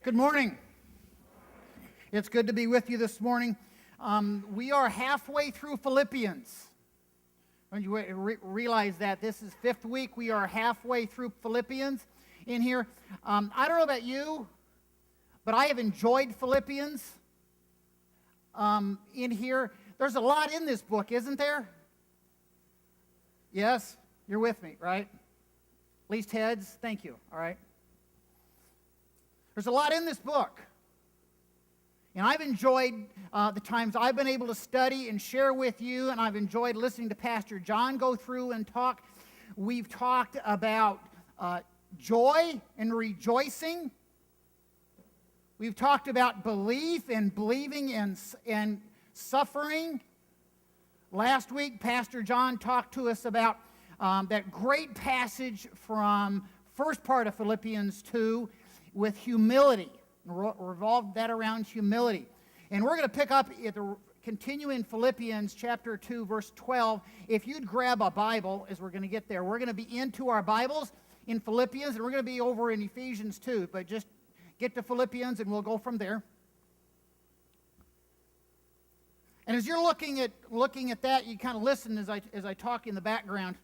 Good morning. It's good to be with you this morning. We are halfway through Philippians. Don't you realize that this is fifth week? We are halfway through Philippians in here. I don't know about you, but I have enjoyed Philippians in here. There's a lot in this book, isn't there? Yes? You're with me, right? At least heads. Thank you. All right. There's a lot in this book. And I've enjoyed the times I've been able to study and share with you, and I've enjoyed listening to Pastor John go through and talk. We've talked about joy and rejoicing. We've talked about belief and believing and suffering. Last week, Pastor John talked to us about that great passage from first part of Philippians 2 with humility. Revolved that around humility. And we're going to pick up continue in Philippians chapter 2, verse 12. If you'd grab a Bible as we're going to get there, we're going to be into our Bibles in Philippians, and we're going to be over in Ephesians 2. But just get to Philippians, and we'll go from there. And as you're looking at that, you kind of listen as I talk in the background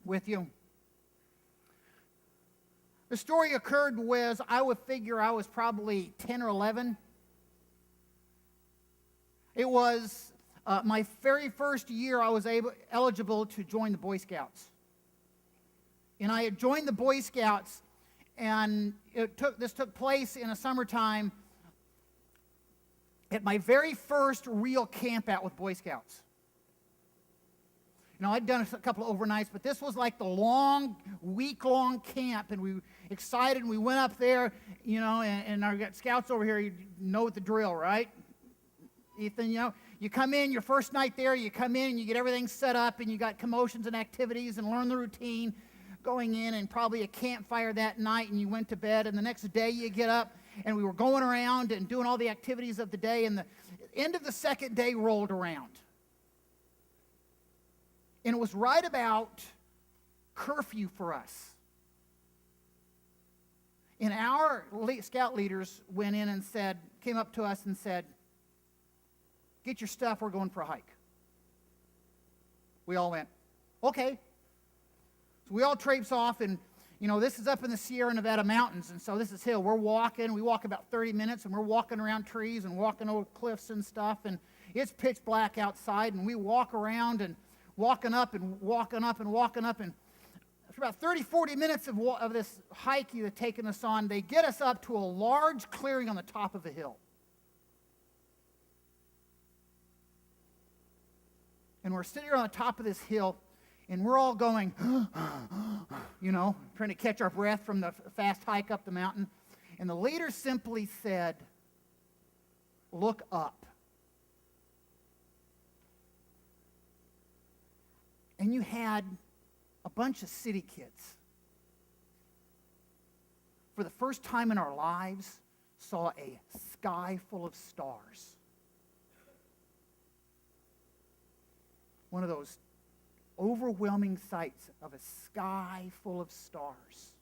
with you. The story occurred was, I would figure I was probably 10 or 11. It was my very first year I was eligible to join the Boy Scouts. And I had joined the Boy Scouts, and this took place in a summertime at my very first real camp out with Boy Scouts. You know, I'd done a couple of overnights, but this was like the long, week-long camp, and we were excited, and we went up there, you know, and I got scouts over here, you know the drill, right? Ethan, you know, you come in, your first night there, you come in, and you get everything set up, and you got commotions and activities, and learn the routine, going in, and probably a campfire that night, and you went to bed, and the next day you get up, and we were going around and doing all the activities of the day, and the end of the second day rolled around. And it was right about curfew for us. And our scout leaders went in and came up to us and said, "Get your stuff, we're going for a hike." We all went, "Okay." So we all traipse off, and you know, this is up in the Sierra Nevada mountains, and so this is hill. We walk about 30 minutes, and we're walking around trees and walking over cliffs and stuff, and it's pitch black outside, and we walk around and walking up, and for about 30, 40 minutes of this hike they've taken us on, they get us up to a large clearing on the top of a hill. And we're sitting here on the top of this hill, and we're all going, you know, trying to catch our breath from the fast hike up the mountain. And the leader simply said, "Look up." And you had a bunch of city kids, for the first time in our lives, saw a sky full of stars. One of those overwhelming sights of a sky full of stars.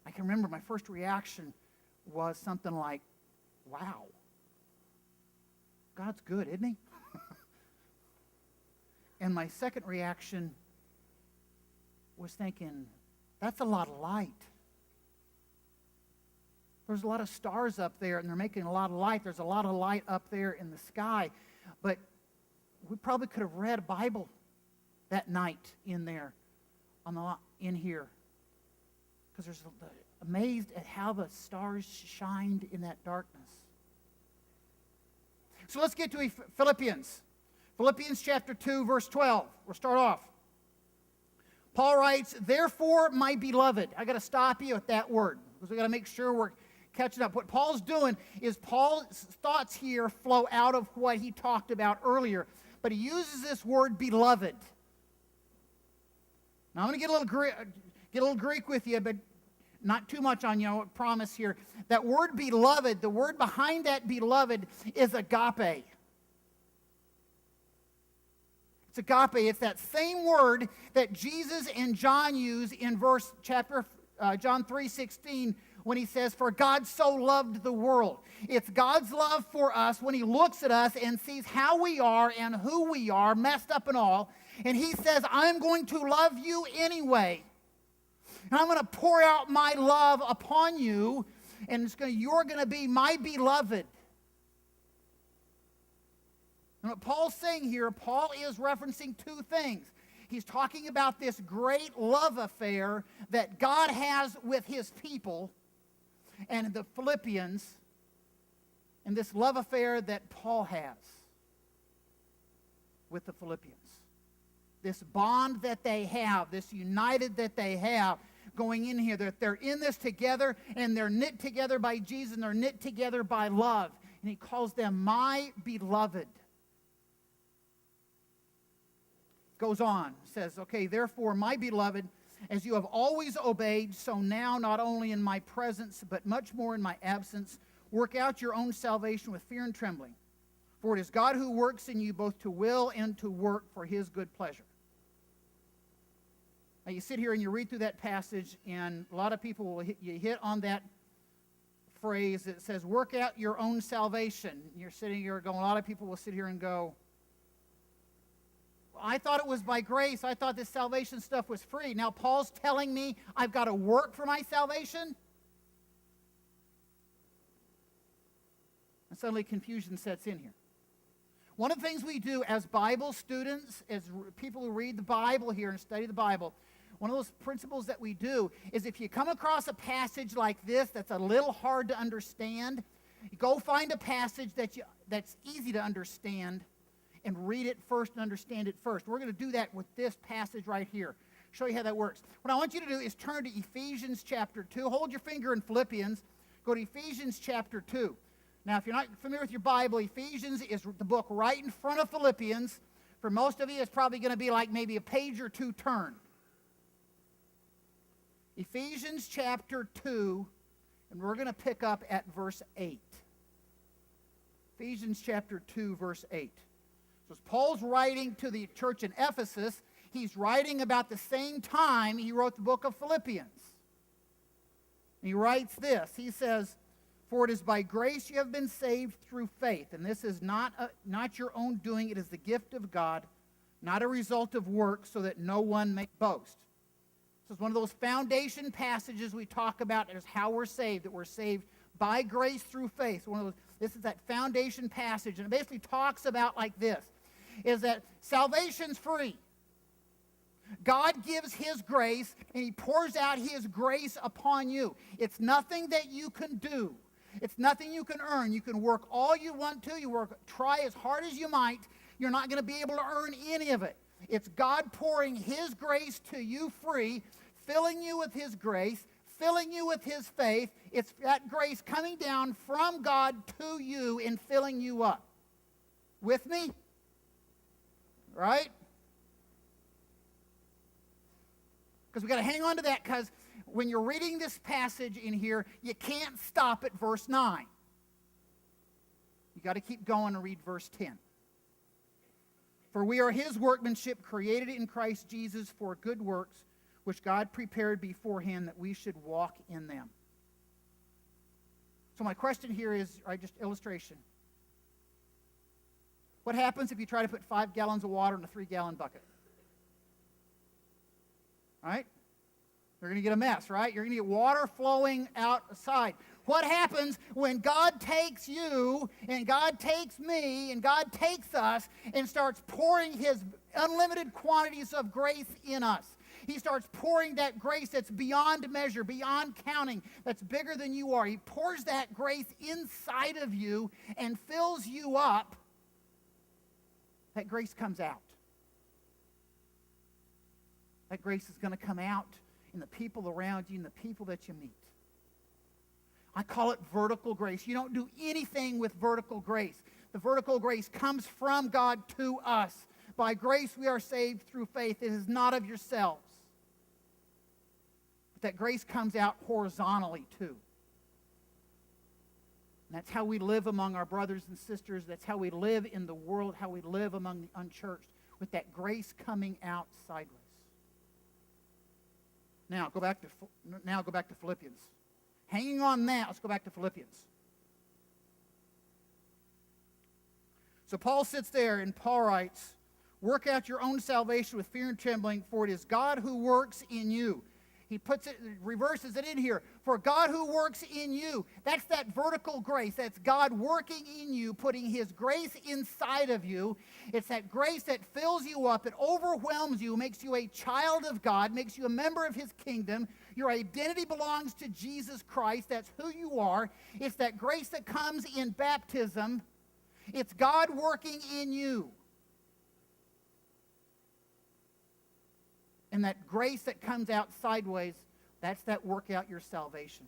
I can remember my first reaction was something like, "Wow, God's good, isn't he?" And my second reaction was thinking, that's a lot of light. There's a lot of stars up there, and they're making a lot of light. There's a lot of light up there in the sky. But we probably could have read a Bible that night in there, in here. Because there's amazed at how the stars shined in that darkness. So let's get to Philippians. Philippians chapter 2, verse 12. We'll start off. Paul writes, "Therefore, my beloved." I got to stop you at that word, because we got to make sure we're catching up. What Paul's doing is Paul's thoughts here flow out of what he talked about earlier. But he uses this word beloved. Now I'm going to get a little Greek with you, but not too much on you, I promise here. That word beloved, the word behind that beloved is agape. It's agape. It's that same word that Jesus and John use in chapter John 3:16, when he says, "For God so loved the world." It's God's love for us when he looks at us and sees how we are and who we are, messed up and all. And he says, "I'm going to love you anyway. And I'm going to pour out my love upon you, and you're going to be my beloved." And what Paul's saying here, Paul is referencing two things. He's talking about this great love affair that God has with his people and the Philippians, and this love affair that Paul has with the Philippians. This bond that they have, this united that they have going in here, that they're in this together, and they're knit together by Jesus, and they're knit together by love. And he calls them my beloved. Goes on, says, okay, "Therefore, my beloved, as you have always obeyed, so now, not only in my presence, but much more in my absence, work out your own salvation with fear and trembling. For it is God who works in you both to will and to work for his good pleasure." Now, you sit here and you read through that passage, and a lot of people will hit on that phrase that says, "work out your own salvation." You're sitting here going, a lot of people will sit here and go, "I thought it was by grace. I thought this salvation stuff was free. Now Paul's telling me I've got to work for my salvation?" And suddenly confusion sets in here. One of the things we do as Bible students, as people who read the Bible here and study the Bible, one of those principles that we do is, if you come across a passage like this that's a little hard to understand, you go find a passage that's easy to understand and read it first and understand it first. We're going to do that with this passage right here. Show you how that works. What I want you to do is turn to Ephesians chapter 2. Hold your finger in Philippians. Go to Ephesians chapter 2. Now, if you're not familiar with your Bible, Ephesians is the book right in front of Philippians. For most of you, it's probably going to be like maybe a page or two turn. Ephesians chapter 2, and we're going to pick up at verse 8. Ephesians chapter 2, verse 8. So as Paul's writing to the church in Ephesus, he's writing about the same time he wrote the book of Philippians. And he writes this. He says, "For it is by grace you have been saved through faith, and this is not your own doing. It is the gift of God, not a result of works, so that no one may boast." This is one of those foundation passages we talk about as how we're saved, that we're saved by grace through faith. This is that foundation passage, and it basically talks about like this, is that salvation's free. God gives his grace, and he pours out his grace upon you. It's nothing that you can do. It's nothing you can earn. You can work all you want to. Try as hard as you might. You're not going to be able to earn any of it. It's God pouring his grace to you free, filling you with his grace, filling you with his faith. It's that grace coming down from God to you and filling you up. With me? Right? Because we've got to hang on to that, because when you're reading this passage in here, you can't stop at verse 9. You've got to keep going and read verse 10. "For we are his workmanship, created in Christ Jesus for good works, which God prepared beforehand that we should walk in them." So my question here is, just illustration. What happens if you try to put 5 gallons of water in a 3-gallon bucket? Right? You're going to get a mess, right? You're going to get water flowing outside. What happens when God takes you and God takes me and God takes us and starts pouring his unlimited quantities of grace in us? He starts pouring that grace that's beyond measure, beyond counting, that's bigger than you are. He pours that grace inside of you and fills you up. That grace comes out. That grace is going to come out in the people around you and the people that you meet. I call it vertical grace. You don't do anything with vertical grace. The vertical grace comes from God to us. By grace we are saved through faith. It is not of yourselves. But that grace comes out horizontally too. And that's how we live among our brothers and sisters. That's how we live in the world, how we live among the unchurched, with that grace coming out sideways. Now go back to Philippians. Hanging on that, let's go back to Philippians. So Paul sits there and Paul writes, work out your own salvation with fear and trembling, for it is God who works in you. He reverses it in here. For God who works in you. That's that vertical grace. That's God working in you, putting his grace inside of you. It's that grace that fills you up. It overwhelms you, makes you a child of God, makes you a member of his kingdom. Your identity belongs to Jesus Christ. That's who you are. It's that grace that comes in baptism. It's God working in you. And that grace that comes out sideways, that's that work out your salvation.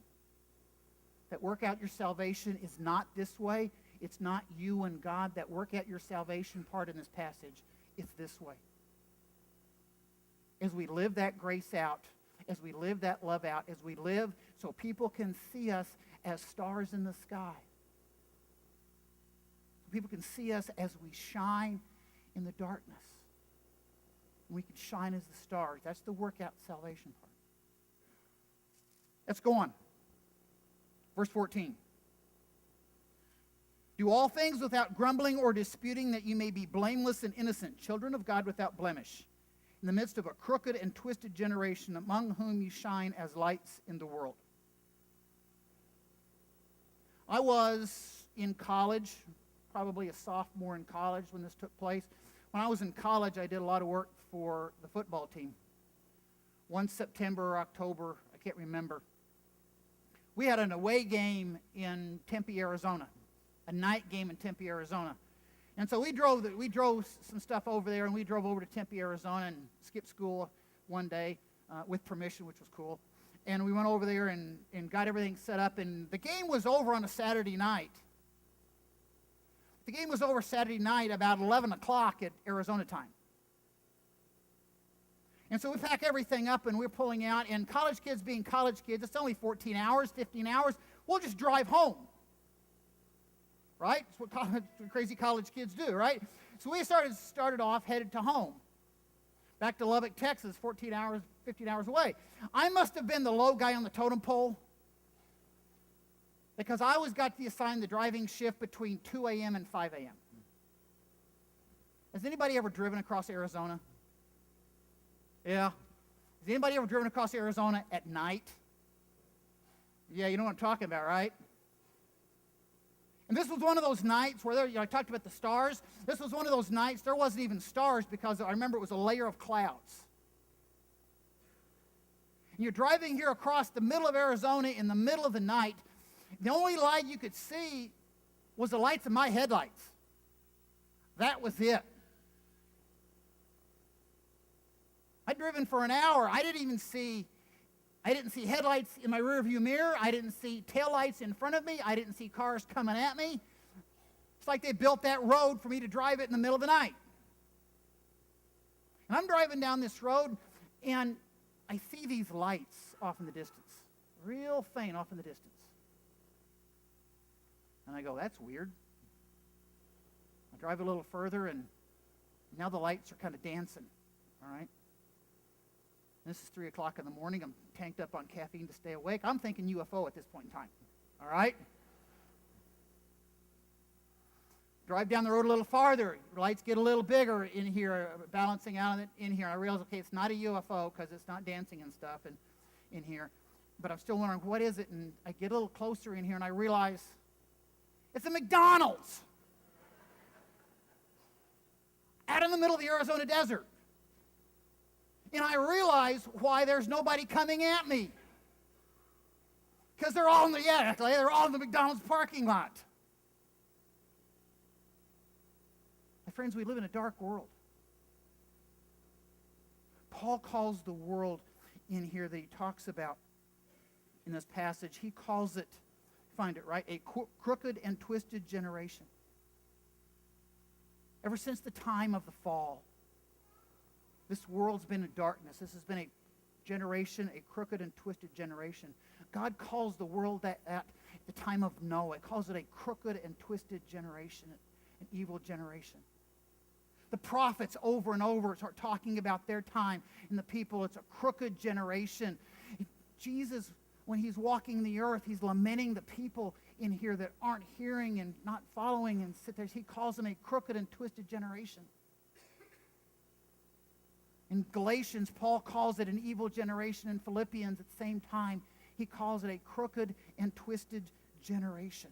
That work out your salvation is not this way. It's not you and God. That work out your salvation part in this passage, it's this way. As we live that grace out, as we live that love out, as we live so people can see us as stars in the sky. People can see us as we shine in the darkness. We can shine as the stars. That's the workout salvation part. Let's go on. Verse 14. Do all things without grumbling or disputing, that you may be blameless and innocent, children of God without blemish, in the midst of a crooked and twisted generation, among whom you shine as lights in the world. I was in college, probably a sophomore in college when this took place. When I was in college, I did a lot of work for the football team. One September or October, I can't remember. We had an away game in Tempe, Arizona, a night game in Tempe, Arizona. And so we drove some stuff over there, and we drove over to Tempe, Arizona, and skipped school one day with permission, which was cool. And we went over there and got everything set up, and the game was over on a Saturday night. The game was over Saturday night about 11 o'clock at Arizona time. And so we pack everything up and we're pulling out. And college kids being college kids, it's only 14 hours, 15 hours. We'll just drive home. Right? That's what crazy college kids do, right? So we started off, headed to home. Back to Lubbock, Texas, 14 hours, 15 hours away. I must have been the low guy on the totem pole, because I always got to assign the driving shift between 2 a.m. and 5 a.m. Has anybody ever driven across Arizona? Yeah. Has anybody ever driven across Arizona at night? Yeah, you know what I'm talking about, right? And this was one of those nights where I talked about the stars. This was one of those nights, there wasn't even stars, because I remember it was a layer of clouds. And you're driving here across the middle of Arizona in the middle of the night. The only light you could see was the lights of my headlights. That was it. I'd driven for an hour. I didn't see headlights in my rearview mirror. I didn't see taillights in front of me. I didn't see cars coming at me. It's like they built that road for me to drive it in the middle of the night. And I'm driving down this road, and I see these lights off in the distance, real faint off in the distance. And I go, that's weird. I drive a little further, and now the lights are kind of dancing, all right? This is 3 o'clock in the morning. I'm tanked up on caffeine to stay awake. I'm thinking UFO at this point in time, all right? Drive down the road a little farther. Lights get a little bigger in here, balancing out in here. I realize, okay, it's not a UFO because it's not dancing and stuff in here. But I'm still wondering, what is it? And I get a little closer in here, and I realize it's a McDonald's out in the middle of the Arizona desert. And I realize why there's nobody coming at me. Because they're all in the McDonald's parking lot. My friends, we live in a dark world. Paul calls the world in here that he talks about in this passage, he calls it, find it right, a crooked and twisted generation. Ever since the time of the fall, this world's been in darkness. This has been a generation, a crooked and twisted generation. God calls the world that at the time of Noah, calls it a crooked and twisted generation, an evil generation. The prophets over and over start talking about their time and the people. It's a crooked generation. Jesus, when he's walking the earth, he's lamenting the people in here that aren't hearing and not following and sit there. He calls them a crooked and twisted generation. In Galatians, Paul calls it an evil generation. In Philippians, at the same time, he calls it a crooked and twisted generation.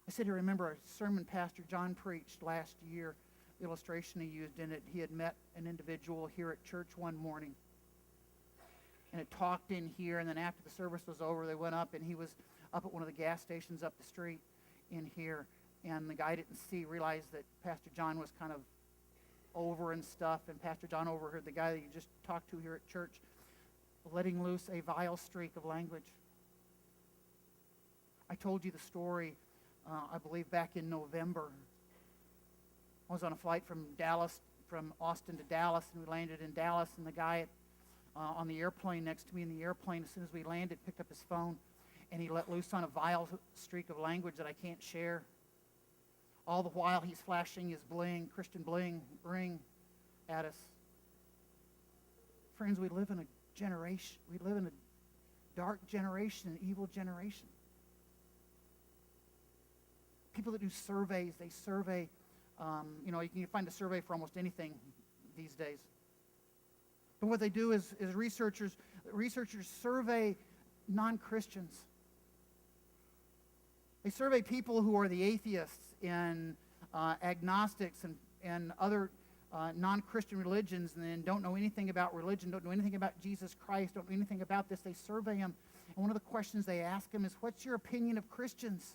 I said to remember a sermon Pastor John preached last year. The illustration he used in it, he had met an individual here at church one morning and had talked in here, and then after the service was over, they went up, and he was up at one of the gas stations up the street in here, and the guy didn't realized that Pastor John was kind of over and stuff, and Pastor John overheard the guy that you just talked to here at church letting loose a vile streak of language. I told you the story, I believe back in November. I was on a flight from Austin to Dallas, and we landed in Dallas, and the guy on the airplane next to me in the airplane, as soon as we landed, picked up his phone, and he let loose on a vile streak of language that I can't share. All the while he's flashing his Christian bling ring at us. Friends, we live in a dark generation, an evil generation. People that do surveys, they survey, you can find a survey for almost anything these days. But what they do is researchers survey non-Christians. They survey people who are the atheists and agnostics and other non-Christian religions, and then don't know anything about religion, don't know anything about Jesus Christ, don't know anything about this. They survey them, and one of the questions they ask them is, what's your opinion of Christians?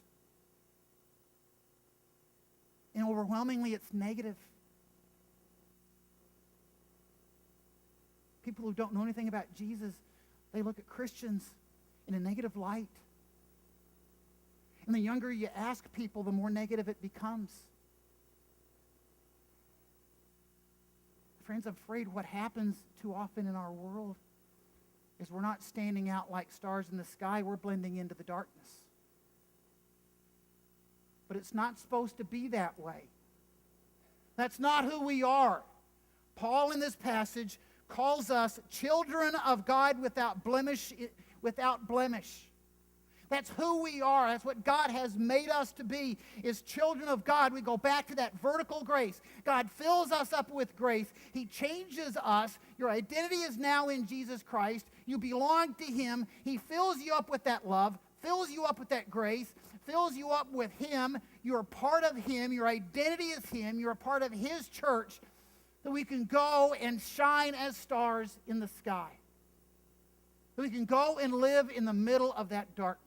And overwhelmingly, it's negative. People who don't know anything about Jesus, they look at Christians in a negative light. And the younger you ask people, the more negative it becomes. Friends, I'm afraid what happens too often in our world is we're not standing out like stars in the sky, we're blending into the darkness. But it's not supposed to be that way. That's not who we are. Paul in this passage calls us children of God without blemish. That's who we are. That's what God has made us to be, is children of God. We go back to that vertical grace. God fills us up with grace. He changes us. Your identity is now in Jesus Christ. You belong to Him. He fills you up with that love, fills you up with that grace, fills you up with Him. You're a part of Him. Your identity is Him. You're a part of His church, that we can go and shine as stars in the sky. That we can go and live in the middle of that darkness.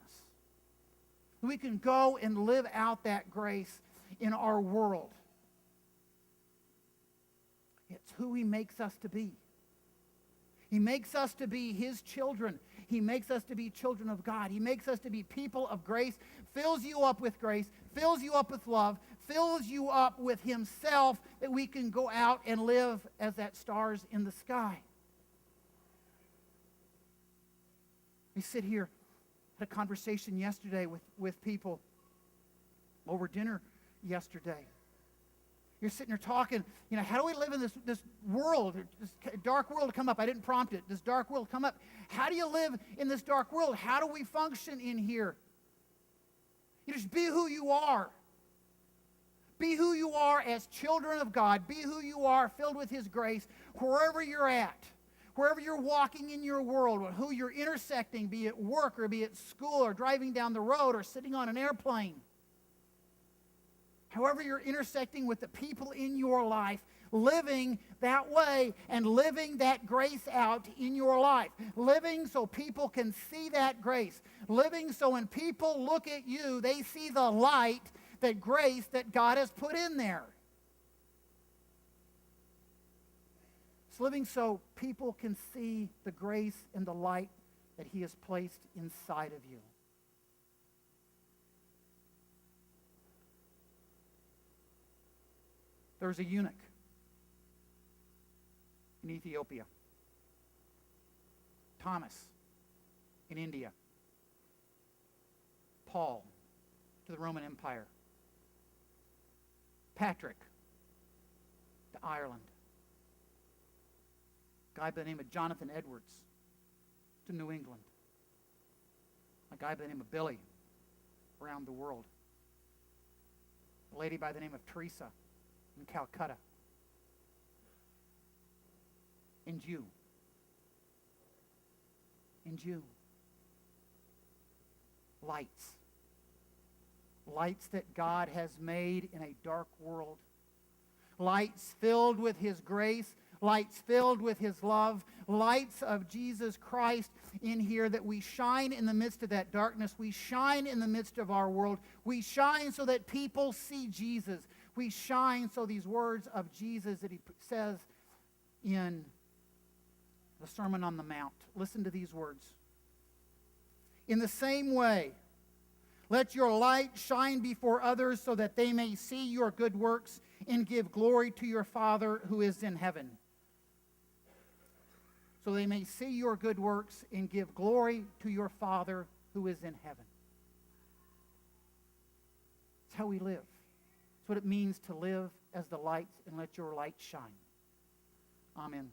That we can go and live out that grace in our world. It's who He makes us to be. He makes us to be His children. He makes us to be children of God. He makes us to be people of grace, fills you up with grace, fills you up with love, fills you up with Himself, that we can go out and live as that stars in the sky. We sit here, had a conversation yesterday with people over dinner yesterday. You're sitting there talking, how do we live in this world, this dark world come up? I didn't prompt it. This dark world come up. How do you live in this dark world? How do we function in here? You just be who you are. Be who you are as children of God. Be who you are, filled with His grace, wherever you're at. Wherever you're walking in your world, or who you're intersecting, be it work or be it school or driving down the road or sitting on an airplane. However you're intersecting with the people in your life, living that way and living that grace out in your life. Living so people can see that grace. Living so when people look at you, they see the light, that grace that God has put in there. It's living so people can see the grace and the light that He has placed inside of you. There was a eunuch in Ethiopia. Thomas in India. Paul to the Roman Empire. Patrick to Ireland. A guy by the name of Jonathan Edwards to New England. A guy by the name of Billy around the world. A lady by the name of Teresa in Calcutta. And you. And you. Lights. Lights that God has made in a dark world. Lights filled with His grace. Lights filled with His love. Lights of Jesus Christ in here, that we shine in the midst of that darkness. We shine in the midst of our world. We shine so that people see Jesus. We shine so these words of Jesus that He says in the Sermon on the Mount. Listen to these words. In the same way, let your light shine before others so that they may see your good works and give glory to your Father who is in heaven. So they may see your good works and give glory to your Father who is in heaven. It's how we live. It's what it means to live as the lights, and let your light shine. Amen.